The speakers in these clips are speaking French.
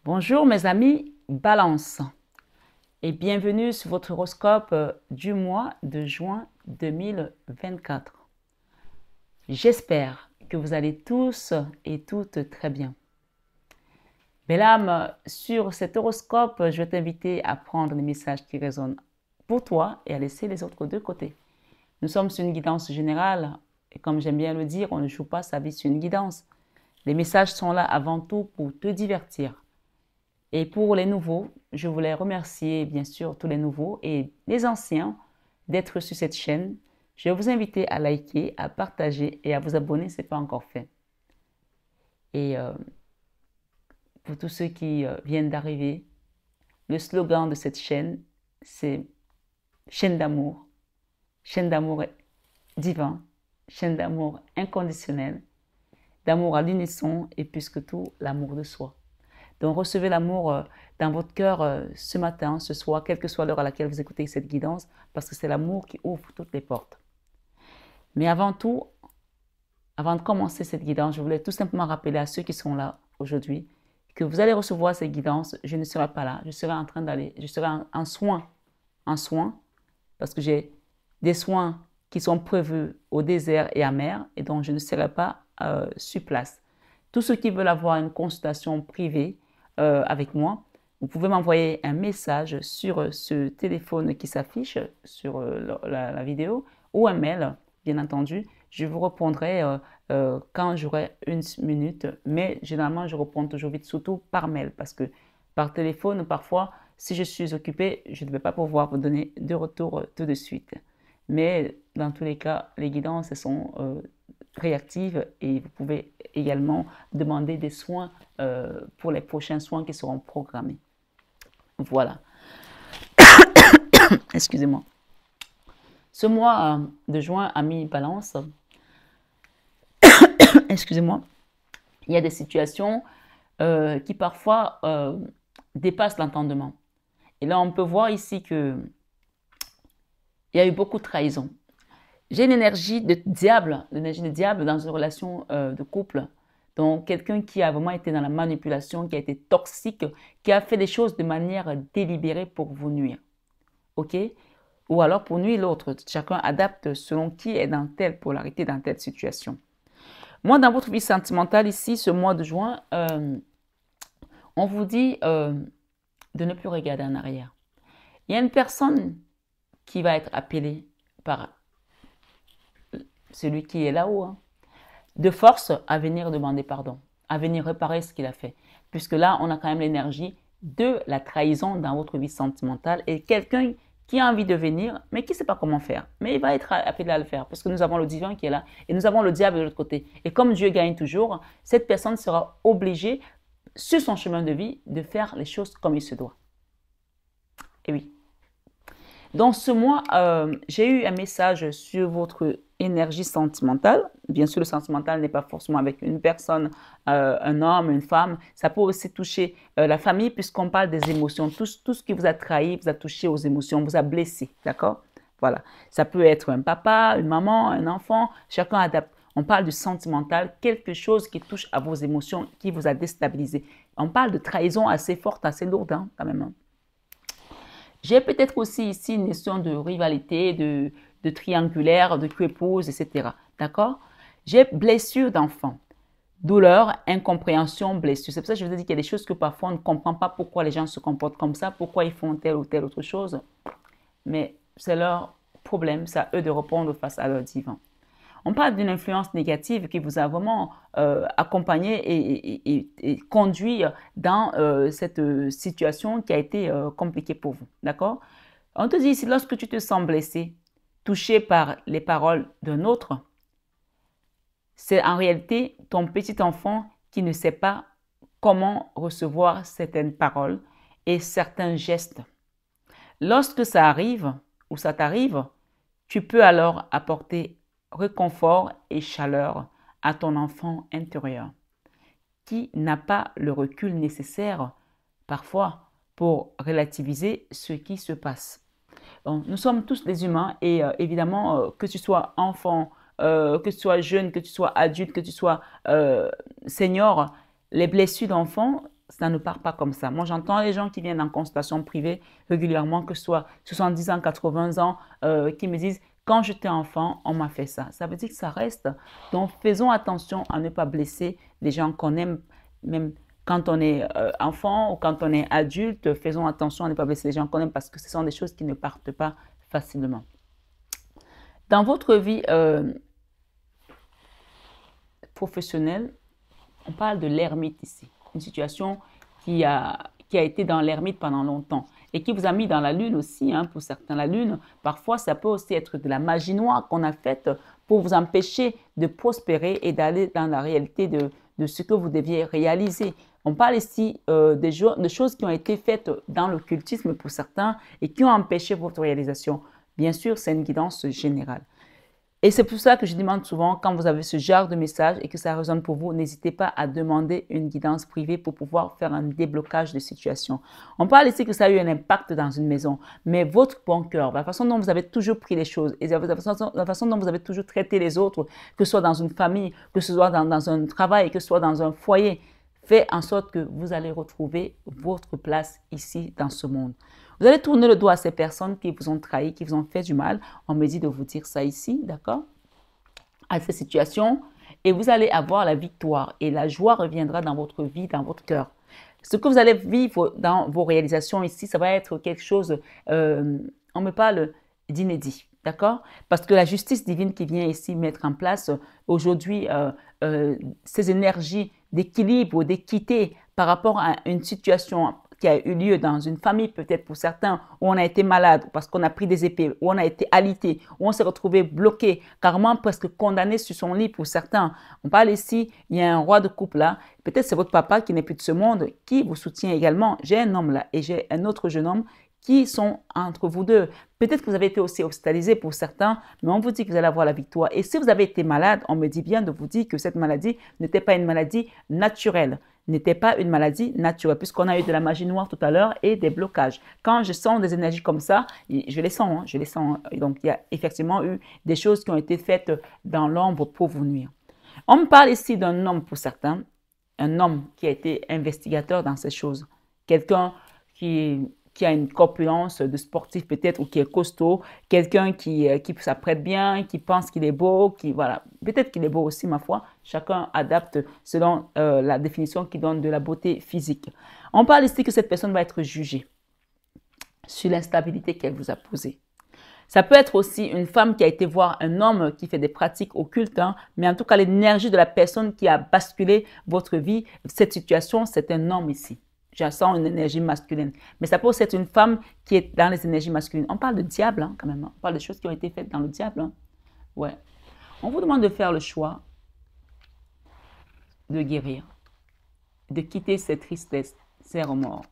Bonjour mes amis Balance et bienvenue sur votre horoscope du mois de juin 2024. J'espère que vous allez tous et toutes très bien. Belle âme, sur cet horoscope, je vais t'inviter à prendre les messages qui résonnent pour toi et à laisser les autres de côté. Nous sommes sur une guidance générale et comme j'aime bien le dire, on ne joue pas sa vie sur une guidance. Les messages sont là avant tout pour te divertir. Et pour les nouveaux, je voulais remercier bien sûr tous les nouveaux et les anciens d'être sur cette chaîne. Je vais vous inviter à liker, à partager et à vous abonner si ce n'est pas encore fait. Et pour tous ceux qui viennent d'arriver, le slogan de cette chaîne, c'est chaîne d'amour divin, chaîne d'amour inconditionnel, d'amour à l'unisson et plus que tout, l'amour de soi. Donc, recevez l'amour dans votre cœur ce matin, ce soir, quelle que soit l'heure à laquelle vous écoutez cette guidance, parce que c'est l'amour qui ouvre toutes les portes. Mais avant tout, avant de commencer cette guidance, je voulais tout simplement rappeler à ceux qui sont là aujourd'hui que vous allez recevoir cette guidance. Je ne serai pas là, je serai en train d'aller, je serai en soins, parce que j'ai des soins qui sont prévus au désert et à mer, et donc je ne serai pas sur place. Tous ceux qui veulent avoir une consultation privée avec moi, vous pouvez m'envoyer un message sur ce téléphone qui s'affiche sur la vidéo ou un mail, bien entendu. Je vous répondrai quand j'aurai une minute, mais généralement, je réponds toujours vite, surtout par mail, parce que par téléphone, parfois, si je suis occupée, je ne vais pas pouvoir vous donner de retour tout de suite. Mais dans tous les cas, les guidances sont réactives et vous pouvez également demander des soins pour les prochains soins qui seront programmés. Voilà. Excusez-moi. Ce mois de juin a mis balance. Excusez-moi. Il y a des situations qui parfois dépassent l'entendement. Et là, on peut voir ici que il y a eu beaucoup de trahison. J'ai une énergie de diable dans une relation de couple. Donc, quelqu'un qui a vraiment été dans la manipulation, qui a été toxique, qui a fait des choses de manière délibérée pour vous nuire. OK? Ou alors pour nuire l'autre. Chacun adapte selon qui est dans telle polarité, dans telle situation. Moi, dans votre vie sentimentale, ici, ce mois de juin, on vous dit de ne plus regarder en arrière. Il y a une personne qui va être appelée par celui qui est là-haut, hein, de force à venir demander pardon, à venir réparer ce qu'il a fait. Puisque là, on a quand même l'énergie de la trahison dans votre vie sentimentale et quelqu'un qui a envie de venir, mais qui ne sait pas comment faire. Mais il va être appelé à le faire parce que nous avons le divin qui est là et nous avons le diable de l'autre côté. Et comme Dieu gagne toujours, cette personne sera obligée, sur son chemin de vie, de faire les choses comme il se doit. Et oui. Dans ce mois, j'ai eu un message sur votre énergie sentimentale. Bien sûr, le sentimental n'est pas forcément avec une personne, un homme, une femme. Ça peut aussi toucher la famille puisqu'on parle des émotions. Tout ce qui vous a trahi, vous a touché aux émotions, vous a blessé. D'accord? Voilà. Ça peut être un papa, une maman, un enfant. Chacun adapte. On parle du sentimental, quelque chose qui touche à vos émotions, qui vous a déstabilisé. On parle de trahison assez forte, assez lourde hein, quand même. Hein. J'ai peut-être aussi ici une notion de rivalité, de triangulaire, de épouse, etc. D'accord? J'ai blessure d'enfant, douleur, incompréhension, blessure. C'est pour ça que je vous ai dit qu'il y a des choses que parfois on ne comprend pas pourquoi les gens se comportent comme ça, pourquoi ils font telle ou telle autre chose. Mais c'est leur problème, c'est à eux de répondre face à leur divin. On parle d'une influence négative qui vous a vraiment accompagné et conduit dans cette situation qui a été compliquée pour vous. D'accord? On te dit ici, lorsque tu te sens blessé, touché par les paroles d'un autre, c'est en réalité ton petit enfant qui ne sait pas comment recevoir certaines paroles et certains gestes. Lorsque ça arrive ou ça t'arrive, tu peux alors apporter réconfort et chaleur à ton enfant intérieur qui n'a pas le recul nécessaire parfois pour relativiser ce qui se passe. Donc, nous sommes tous des humains et évidemment que tu sois enfant, que tu sois jeune, que tu sois adulte, que tu sois senior, les blessures d'enfant ça ne part pas comme ça. Moi, j'entends les gens qui viennent en consultation privée régulièrement, que ce soit 70 ans, 80 ans, qui me disent, quand j'étais enfant, on m'a fait ça. Ça veut dire que ça reste. Donc, faisons attention à ne pas blesser les gens qu'on aime, même quand on est enfant ou quand on est adulte. Faisons attention à ne pas blesser les gens qu'on aime parce que ce sont des choses qui ne partent pas facilement. Dans votre vie professionnelle, on parle de l'ermite ici. Une situation qui a été dans l'ermite pendant longtemps et qui vous a mis dans la lune aussi, hein, pour certains. La lune, parfois, ça peut aussi être de la magie noire qu'on a faite pour vous empêcher de prospérer et d'aller dans la réalité de ce que vous deviez réaliser. On parle ici de choses qui ont été faites dans l'occultisme pour certains et qui ont empêché votre réalisation. Bien sûr, c'est une guidance générale. Et c'est pour ça que je demande souvent, quand vous avez ce genre de message et que ça résonne pour vous, n'hésitez pas à demander une guidance privée pour pouvoir faire un déblocage de situation. On parle ici que ça a eu un impact dans une maison, mais votre bon cœur, la façon dont vous avez toujours pris les choses et la façon dont vous avez toujours traité les autres, que ce soit dans une famille, que ce soit dans un travail, que ce soit dans un foyer, fait en sorte que vous allez retrouver votre place ici dans ce monde. Vous allez tourner le dos à ces personnes qui vous ont trahi, qui vous ont fait du mal. On me dit de vous dire ça ici, d'accord? À ces situations, et vous allez avoir la victoire et la joie reviendra dans votre vie, dans votre cœur. Ce que vous allez vivre dans vos réalisations ici, ça va être quelque chose, on me parle d'inédit, d'accord? Parce que la justice divine qui vient ici mettre en place aujourd'hui ces énergies d'équilibre, d'équité par rapport à une situation qui a eu lieu dans une famille, peut-être pour certains, où on a été malade, parce qu'on a pris des épées, où on a été alité, où on s'est retrouvé bloqué, carrément presque condamné sur son lit pour certains. On parle ici, il y a un roi de coupe là, peut-être c'est votre papa qui n'est plus de ce monde, qui vous soutient également. J'ai un homme là et j'ai un autre jeune homme qui sont entre vous deux. Peut-être que vous avez été aussi hospitalisé pour certains, mais on vous dit que vous allez avoir la victoire. Et si vous avez été malade, on me dit bien de vous dire que cette maladie n'était pas une maladie naturelle, n'était pas une maladie naturelle, puisqu'on a eu de la magie noire tout à l'heure et des blocages. Quand je sens des énergies comme ça, je les sens, je les sens. Donc, il y a effectivement eu des choses qui ont été faites dans l'ombre pour vous nuire. On me parle ici d'un homme pour certains, un homme qui a été investigateur dans ces choses, quelqu'un qui a une corpulence de sportif peut-être ou qui est costaud, quelqu'un qui s'apprête bien, qui pense qu'il est beau, voilà, peut-être qu'il est beau aussi ma foi, chacun adapte selon la définition qui donne de la beauté physique. On parle ici que cette personne va être jugée sur l'instabilité qu'elle vous a posée. Ça peut être aussi une femme qui a été voir un homme qui fait des pratiques occultes, hein, mais en tout cas l'énergie de la personne qui a basculé votre vie, cette situation, c'est un homme ici. Je sens une énergie masculine. Mais ça peut aussi être une femme qui est dans les énergies masculines. On parle de diable, hein, quand même. On parle de choses qui ont été faites dans le diable. Hein. Ouais. On vous demande de faire le choix de guérir, de quitter cette tristesse, ces remords,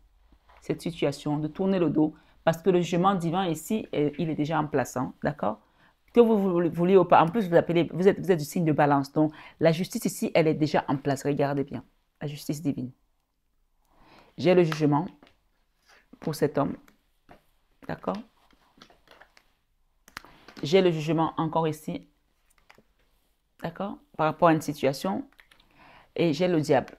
cette situation, de tourner le dos, parce que le jugement divin ici, il est déjà en place, hein, d'accord? Que vous vouliez ou pas. En plus, vous êtes du signe de balance. Donc, la justice ici, elle est déjà en place. Regardez bien. La justice divine. J'ai le jugement pour cet homme. D'accord? J'ai le jugement encore ici. D'accord? Par rapport à une situation. Et j'ai le diable.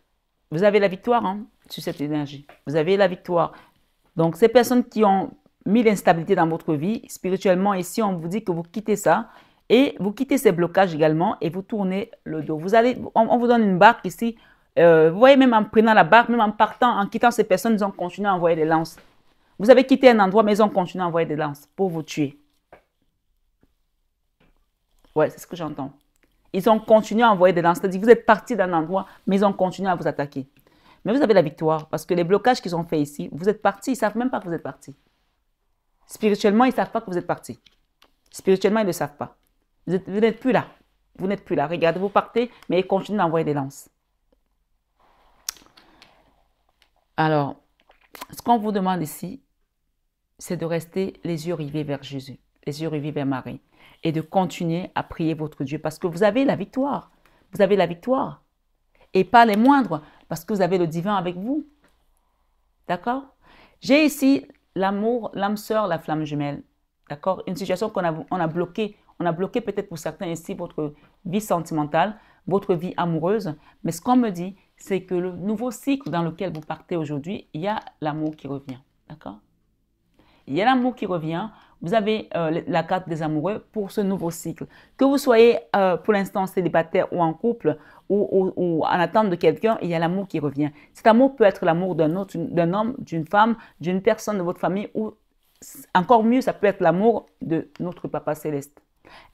Vous avez la victoire hein, sur cette énergie. Vous avez la victoire. Donc, ces personnes qui ont mis l'instabilité dans votre vie, spirituellement, ici, on vous dit que vous quittez ça. Et vous quittez ces blocages également et vous tournez le dos. On vous donne une barque ici. Vous voyez, même en prenant la barque, même en partant, en quittant ces personnes, ils ont continué à envoyer des lances. Vous avez quitté un endroit, mais ils ont continué à envoyer des lances pour vous tuer. Ouais, c'est ce que j'entends. Ils ont continué à envoyer des lances. C'est-à-dire que vous êtes parti d'un endroit, mais ils ont continué à vous attaquer. Mais vous avez la victoire parce que les blocages qu'ils ont fait ici, vous êtes parti, ils ne savent même pas que vous êtes parti. Spirituellement, ils ne savent pas que vous êtes parti. Spirituellement, ils ne le savent pas. Vous n'êtes plus là. Vous n'êtes plus là. Regardez, vous partez, mais ils continuent d'envoyer des lances. Alors, ce qu'on vous demande ici, c'est de rester les yeux rivés vers Jésus, les yeux rivés vers Marie, et de continuer à prier votre Dieu, parce que vous avez la victoire. Vous avez la victoire. Et pas les moindres, parce que vous avez le divin avec vous. D'accord? J'ai ici l'amour, l'âme sœur, la flamme jumelle. D'accord? Une situation qu'on a bloquée. On a bloqué peut-être pour certains ici votre vie sentimentale, votre vie amoureuse. Mais ce qu'on me dit, c'est que le nouveau cycle dans lequel vous partez aujourd'hui, il y a l'amour qui revient. D'accord? Il y a l'amour qui revient. Vous avez la carte des amoureux pour ce nouveau cycle. Que vous soyez pour l'instant célibataire ou en couple ou en attente de quelqu'un, il y a l'amour qui revient. Cet amour peut être l'amour d'un homme, d'une femme, d'une personne de votre famille ou encore mieux, ça peut être l'amour de notre Papa Céleste.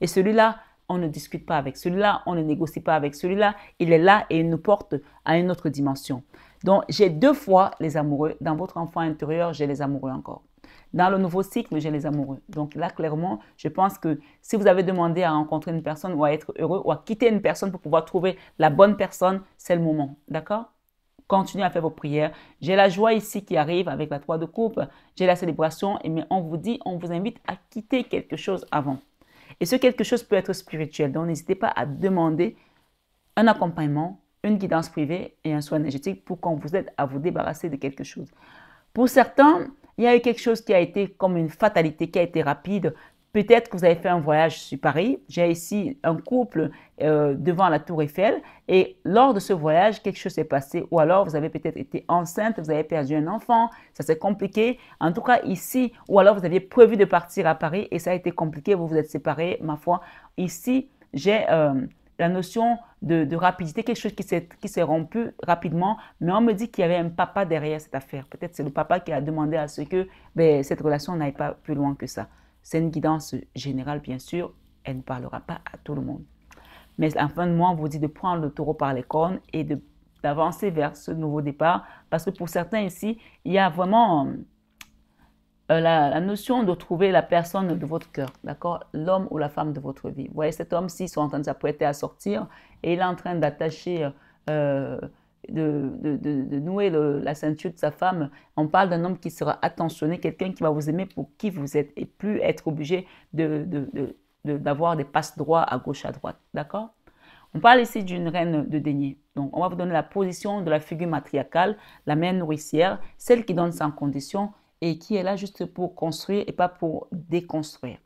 Et celui-là, on ne discute pas avec. Celui-là, on ne négocie pas avec. Celui-là, il est là et il nous porte à une autre dimension. Donc, j'ai 2 fois les amoureux. Dans votre enfant intérieur, j'ai les amoureux encore. Dans le nouveau cycle, j'ai les amoureux. Donc là, clairement, je pense que si vous avez demandé à rencontrer une personne ou à être heureux ou à quitter une personne pour pouvoir trouver la bonne personne, c'est le moment. D'accord? Continuez à faire vos prières. J'ai la joie ici qui arrive avec la 3 de coupe. J'ai la célébration. Mais on vous invite à quitter quelque chose avant. Et ce quelque chose peut être spirituel. Donc, n'hésitez pas à demander un accompagnement, une guidance privée et un soin énergétique pour qu'on vous aide à vous débarrasser de quelque chose. Pour certains, il y a eu quelque chose qui a été comme une fatalité, qui a été rapide. Peut-être que vous avez fait un voyage sur Paris. J'ai ici un couple devant la Tour Eiffel et lors de ce voyage, quelque chose s'est passé ou alors vous avez peut-être été enceinte, vous avez perdu un enfant, ça s'est compliqué. En tout cas ici, ou alors vous aviez prévu de partir à Paris et ça a été compliqué, vous vous êtes séparés, ma foi. Ici, j'ai la notion de rapidité, quelque chose qui s'est rompu rapidement, mais on me dit qu'il y avait un papa derrière cette affaire. Peut-être c'est le papa qui a demandé à ce que cette relation n'aille pas plus loin que ça. C'est une guidance générale, bien sûr. Elle ne parlera pas à tout le monde. Mais en fin de mois, on vous dit de prendre le taureau par les cornes et d'avancer vers ce nouveau départ. Parce que pour certains ici, il y a vraiment la notion de trouver la personne de votre cœur, d'accord? L'homme ou la femme de votre vie. Vous voyez, cet homme-ci sont en train de s'apprêter à sortir et il est en train d'attacher, de nouer la ceinture de sa femme. On parle d'un homme qui sera attentionné, quelqu'un qui va vous aimer pour qui vous êtes et plus être obligé d'avoir des passe-droits à gauche, à droite, d'accord? On parle ici d'une reine de denier. Donc, on va vous donner la position de la figure matriarcale, la mère nourricière, celle qui donne sans condition et qui est là juste pour construire et pas pour déconstruire.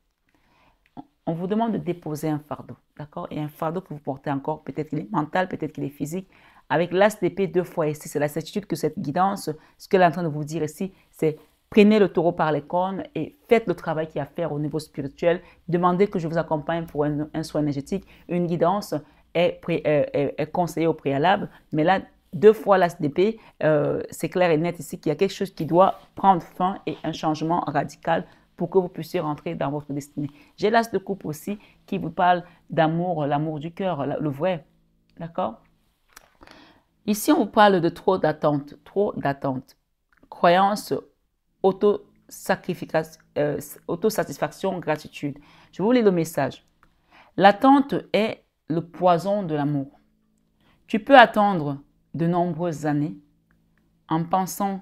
On vous demande de déposer un fardeau, d'accord? Et un fardeau que vous portez encore, peut-être qu'il est mental, peut-être qu'il est physique. Avec l'as d'épée 2 fois ici, c'est la certitude que cette guidance, ce qu'elle est en train de vous dire ici, c'est prenez le taureau par les cornes et faites le travail qu'il y a à faire au niveau spirituel. Demandez que je vous accompagne pour un soin énergétique. Une guidance est conseillée au préalable, mais là, 2 fois l'as d'épée, c'est clair et net ici qu'il y a quelque chose qui doit prendre fin et un changement radical pour que vous puissiez rentrer dans votre destinée. J'ai l'as de coupe aussi qui vous parle d'amour, l'amour du cœur, le vrai. D'accord? Ici, on vous parle de trop d'attente, croyance, autosatisfaction, gratitude. Je vous lis le message. L'attente est le poison de l'amour. Tu peux attendre de nombreuses années en pensant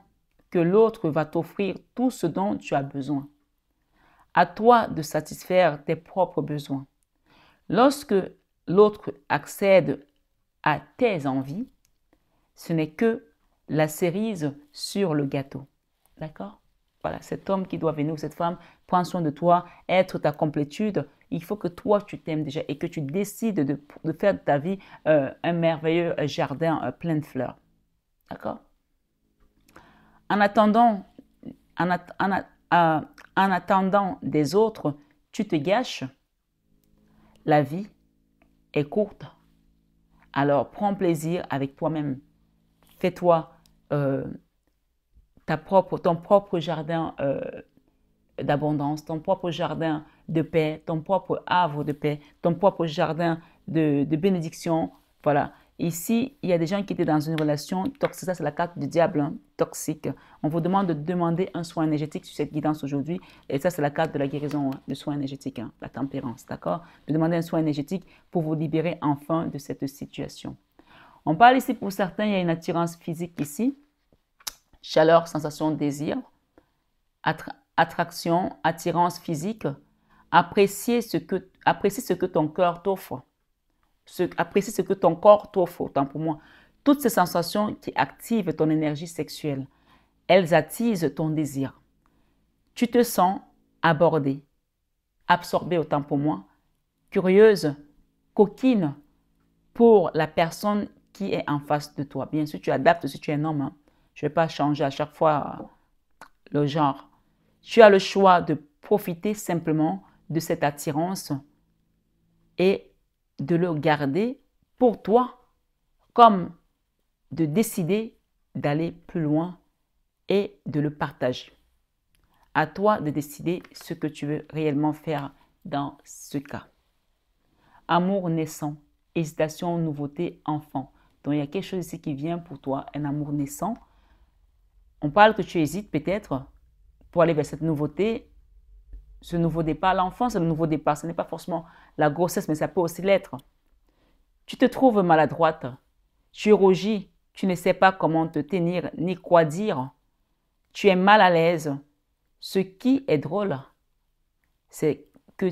que l'autre va t'offrir tout ce dont tu as besoin. À toi de satisfaire tes propres besoins. Lorsque l'autre accède à tes envies, ce n'est que la cerise sur le gâteau. D'accord? Voilà, cet homme qui doit venir ou cette femme prend soin de toi, être ta complétude. Il faut que toi, tu t'aimes déjà et que tu décides de faire de ta vie un merveilleux jardin plein de fleurs. D'accord? En attendant des autres, tu te gâches. La vie est courte. Alors, prends plaisir avec toi-même. Fais-toi ton propre jardin d'abondance, ton propre jardin de paix, ton propre havre de paix, ton propre jardin de bénédiction. Voilà. Ici, il y a des gens qui étaient dans une relation toxique. Ça, c'est la carte du diable, hein, toxique. On vous demande de demander un soin énergétique sur cette guidance aujourd'hui. Et ça, c'est la carte de la guérison, hein, le soin énergétique, hein, la tempérance, d'accord? De demander un soin énergétique pour vous libérer enfin de cette situation. On parle ici, pour certains, il y a une attirance physique ici. Chaleur, sensation, désir. Attraction, attirance physique. Apprécier ce que ton cœur t'offre. Apprécier ce que ton corps t'offre, autant pour moi. Toutes ces sensations qui activent ton énergie sexuelle, elles attisent ton désir. Tu te sens abordée, absorbée, autant pour moi, curieuse, coquine pour la personne qui est en face de toi. Bien sûr, tu adaptes si tu es un homme. Hein. Je ne vais pas changer à chaque fois le genre. Tu as le choix de profiter simplement de cette attirance et de le garder pour toi, comme de décider d'aller plus loin et de le partager. À toi de décider ce que tu veux réellement faire dans ce cas. Amour naissant, hésitation, nouveauté, enfant. Donc, il y a quelque chose ici qui vient pour toi, un amour naissant. On parle que tu hésites peut-être pour aller vers cette nouveauté, ce nouveau départ. L'enfant, c'est le nouveau départ. Ce n'est pas forcément la grossesse, mais ça peut aussi l'être. Tu te trouves maladroite. Tu rougis. Tu ne sais pas comment te tenir ni quoi dire. Tu es mal à l'aise. Ce qui est drôle, c'est que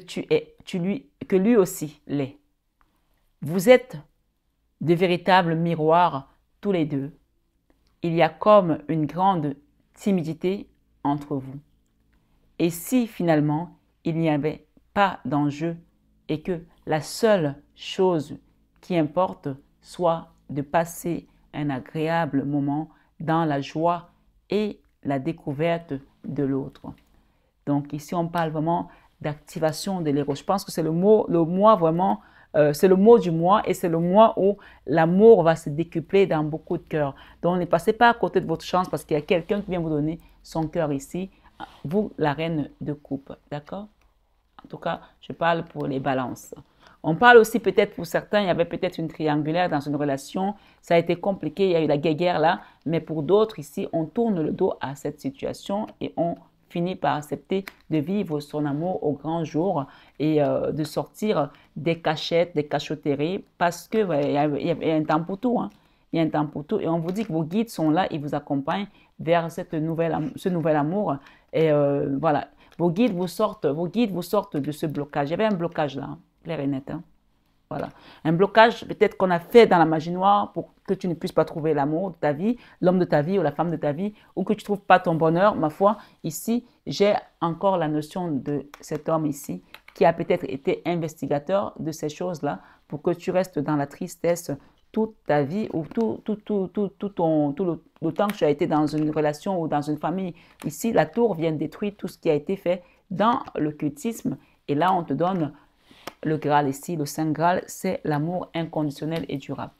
que lui aussi l'est. Vous êtes de véritables miroirs tous les deux. Il y a comme une grande timidité entre vous. Et si finalement il n'y avait pas d'enjeu et que la seule chose qui importe soit de passer un agréable moment dans la joie et la découverte de l'autre. Donc ici, on parle vraiment d'activation de l'héros. Je pense que c'est le mois vraiment, c'est le mot du mois et c'est le mois où l'amour va se décupler dans beaucoup de cœurs. Donc ne passez pas à côté de votre chance parce qu'il y a quelqu'un qui vient vous donner son cœur ici. Vous, la reine de coupe, d'accord? En tout cas, je parle pour les balances. On parle aussi peut-être pour certains, il y avait peut-être une triangulaire dans une relation. Ça a été compliqué, il y a eu la guéguerre là. Mais pour d'autres ici, on tourne le dos à cette situation et on finit par accepter de vivre son amour au grand jour et de sortir des cachettes, des cachotteries parce qu'il y a un temps pour tout. Hein. Il y a un temps pour tout. Et on vous dit que vos guides sont là, ils vous accompagnent vers ce nouvel amour. Et voilà, vos guides vous sortent de ce blocage. Il y avait un blocage là, hein, clair et net. Hein. Voilà. Un blocage peut-être qu'on a fait dans la magie noire pour que tu ne puisses pas trouver l'amour de ta vie, l'homme de ta vie ou la femme de ta vie, ou que tu ne trouves pas ton bonheur. Ma foi, ici, j'ai encore la notion de cet homme ici qui a peut-être été investigateur de ces choses-là pour que tu restes dans la tristesse toute ta vie ou tout le temps que tu as été dans une relation ou dans une famille. Ici, la tour vient détruire tout ce qui a été fait dans l'occultisme et là, on te donne le Graal ici, le Saint Graal, c'est l'amour inconditionnel et durable.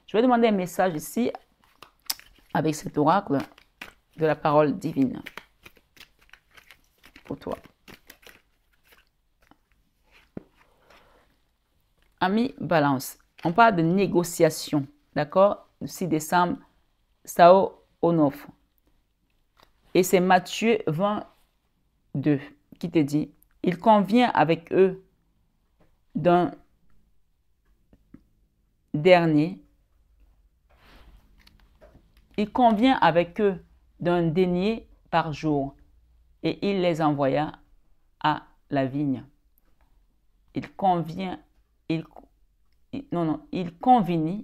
Je vais demander un message ici avec cet oracle de la parole divine pour toi. Ami Balance, on parle de négociation, d'accord? Le 6 décembre, Sao Onof. Et c'est Matthieu 22 qui te dit, il convient avec eux d'un dernier, il convient avec eux d'un denier par jour et il les envoya à la vigne. Il convient, il convient,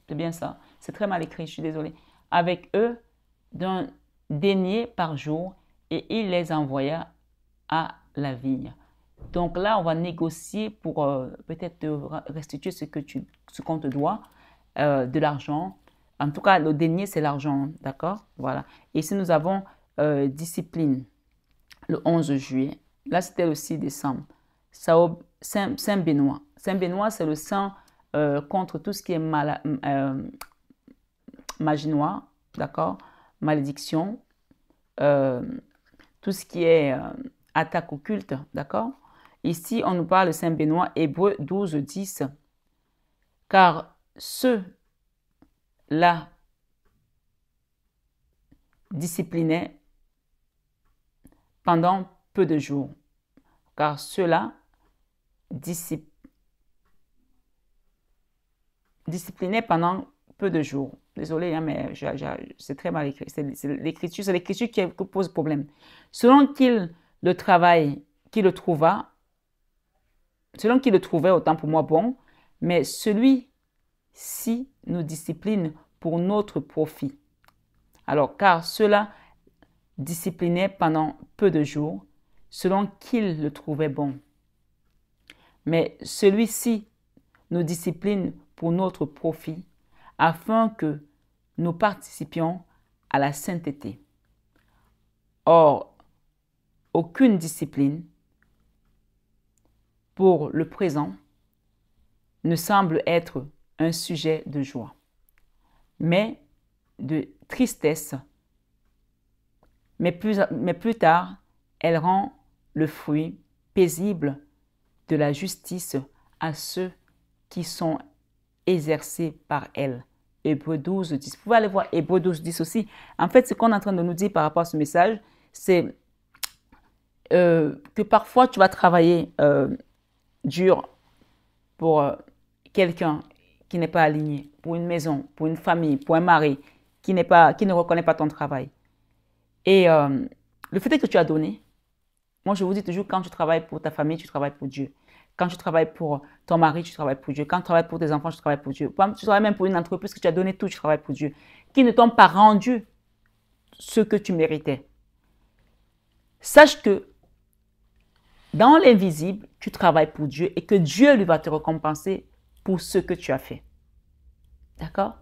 c'est bien ça, c'est très mal écrit, je suis désolée, avec eux d'un denier par jour et il les envoya à la vigne. Donc là, on va négocier pour peut-être te restituer ce qu'on te doit, de l'argent. En tout cas, le denier, c'est l'argent, d'accord? Voilà. Et ici, nous avons discipline, le 11 juillet. Là, c'était le 6 décembre. Saint-Benoît. Saint-Benoît, c'est le saint contre tout ce qui est magie noire, d'accord? Malédiction, tout ce qui est attaque occulte, d'accord? Ici, on nous parle de Saint Benoît, Hébreux 12, 10. Car ceux-là disciplinaient pendant peu de jours. Car ceux-là disciplinaient pendant peu de jours. Désolé, hein, mais c'est très mal écrit. C'est l'écriture qui pose problème. Selon qu'il le travail, qu'il le trouva, selon qu'il le trouvait, autant pour moi bon, mais celui-ci nous discipline pour notre profit. Alors, car cela disciplinait pendant peu de jours, selon qu'il le trouvait bon. mais celui-ci nous discipline pour notre profit, afin que nous participions à la sainteté. Or, aucune discipline, pour le présent, ne semble être un sujet de joie, mais de tristesse. Mais plus tard, elle rend le fruit paisible de la justice à ceux qui sont exercés par elle. Hébreux 12, 10. Vous pouvez aller voir Hébreux 12, 10 aussi. En fait, ce qu'on est en train de nous dire par rapport à ce message, c'est que parfois tu vas travailler dur pour quelqu'un qui n'est pas aligné, pour une maison, pour une famille, pour un mari qui ne reconnaît pas ton travail. Et le fait est que tu as donné. Moi, je vous dis toujours, quand tu travailles pour ta famille, tu travailles pour Dieu. Quand tu travailles pour ton mari, tu travailles pour Dieu. Quand tu travailles pour tes enfants, tu travailles pour Dieu. Tu travailles même pour une entreprise que tu as donné tout, tu travailles pour Dieu. Qui ne t'ont pas rendu ce que tu méritais. Sache que dans l'invisible, tu travailles pour Dieu et que Dieu lui va te récompenser pour ce que tu as fait. D'accord?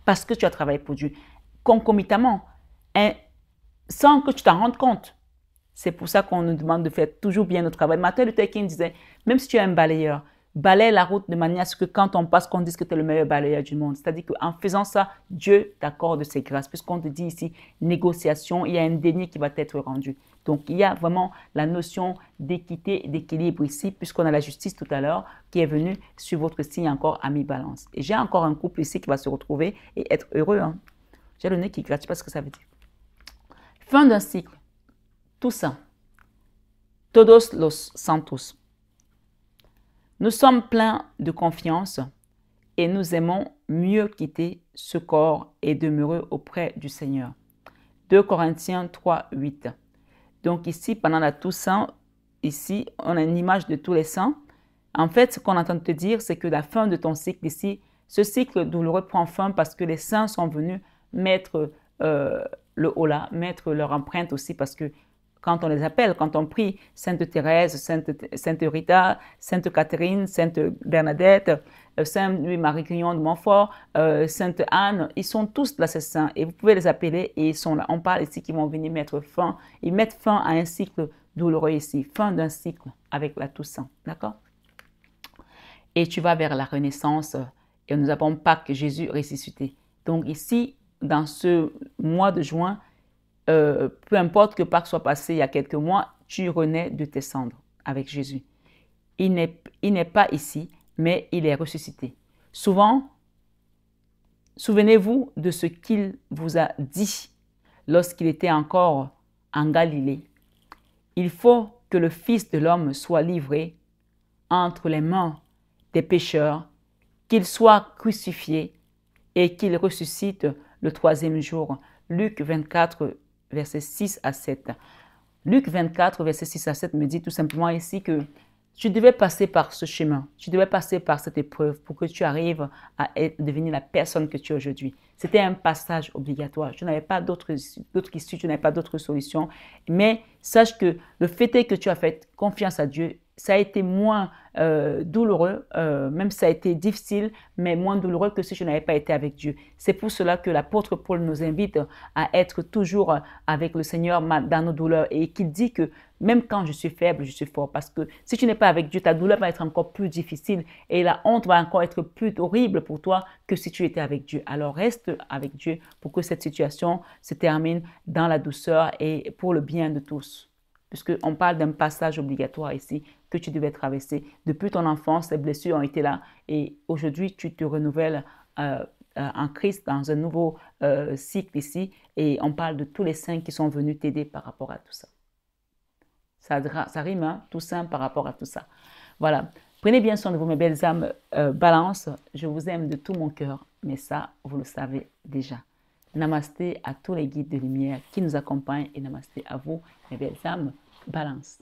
Parce que tu as travaillé pour Dieu. Concomitamment, sans que tu t'en rendes compte. C'est pour ça qu'on nous demande de faire toujours bien notre travail. Martin Luther King disait, même si tu es un balayeur, balaye la route de manière à ce que quand on passe, qu'on dise que tu es le meilleur balayeur du monde. C'est-à-dire qu'en faisant ça, Dieu t'accorde ses grâces. Puisqu'on te dit ici, négociation, il y a un denier qui va être rendu. Donc, il y a vraiment la notion d'équité et d'équilibre ici, puisqu'on a la justice tout à l'heure qui est venue sur votre signe encore à mi-balance. Et j'ai encore un couple ici qui va se retrouver et être heureux. Hein. J'ai le nez qui gratte, je ne sais pas ce que ça veut dire. Fin d'un cycle. Toussaint. Todos los santos. Nous sommes pleins de confiance et nous aimons mieux quitter ce corps et demeurer auprès du Seigneur. 2 Corinthiens 3, 8. Donc ici, pendant la Toussaint, ici, on a une image de tous les saints. En fait, ce qu'on entend te dire, c'est que la fin de ton cycle ici, ce cycle douloureux prend fin parce que les saints sont venus mettre le holà, mettre leur empreinte aussi parce que quand on les appelle, quand on prie, Sainte Thérèse, Sainte Rita, Sainte Catherine, Sainte Bernadette, Sainte Marie Grignon de Montfort, Sainte Anne, ils sont tous là, ces saints, et vous pouvez les appeler et ils sont là. On parle ici qu'ils vont venir mettre fin, ils mettent fin à un cycle douloureux ici, fin d'un cycle avec la Toussaint, d'accord? Et tu vas vers la Renaissance, et nous avons Pâques, Jésus ressuscité. Donc ici, dans ce mois de juin, peu importe que Pâques soit passé il y a quelques mois, tu renais de tes cendres avec Jésus. Il n'est pas ici, mais il est ressuscité. Souvent, souvenez-vous de ce qu'il vous a dit lorsqu'il était encore en Galilée. Il faut que le Fils de l'homme soit livré entre les mains des pécheurs, qu'il soit crucifié et qu'il ressuscite le troisième jour. Luc 24, versets 6 à 7. Luc 24, versets 6 à 7 me dit tout simplement ici que tu devais passer par ce chemin, tu devais passer par cette épreuve pour que tu arrives à devenir la personne que tu es aujourd'hui. C'était un passage obligatoire. Tu n'avais pas d'autre issue, tu n'avais pas d'autre solution. Mais sache que le fait est que tu as fait confiance à Dieu. Ça a été moins douloureux, même ça a été difficile, mais moins douloureux que si je n'avais pas été avec Dieu. C'est pour cela que l'apôtre Paul nous invite à être toujours avec le Seigneur dans nos douleurs et qu'il dit que même quand je suis faible, je suis fort. Parce que si tu n'es pas avec Dieu, ta douleur va être encore plus difficile et la honte va encore être plus horrible pour toi que si tu étais avec Dieu. Alors reste avec Dieu pour que cette situation se termine dans la douceur et pour le bien de tous. Puisqu'on parle d'un passage obligatoire ici que tu devais traverser. Depuis ton enfance, les blessures ont été là et aujourd'hui, tu te renouvelles en Christ dans un nouveau cycle ici et on parle de tous les saints qui sont venus t'aider par rapport à tout ça. Ça rime, hein? Tout saint par rapport à tout ça. Voilà. Prenez bien soin de vous, mes belles âmes. Balance, je vous aime de tout mon cœur, mais ça, vous le savez déjà. Namasté à tous les guides de lumière qui nous accompagnent et namasté à vous, mes belles âmes. Balance.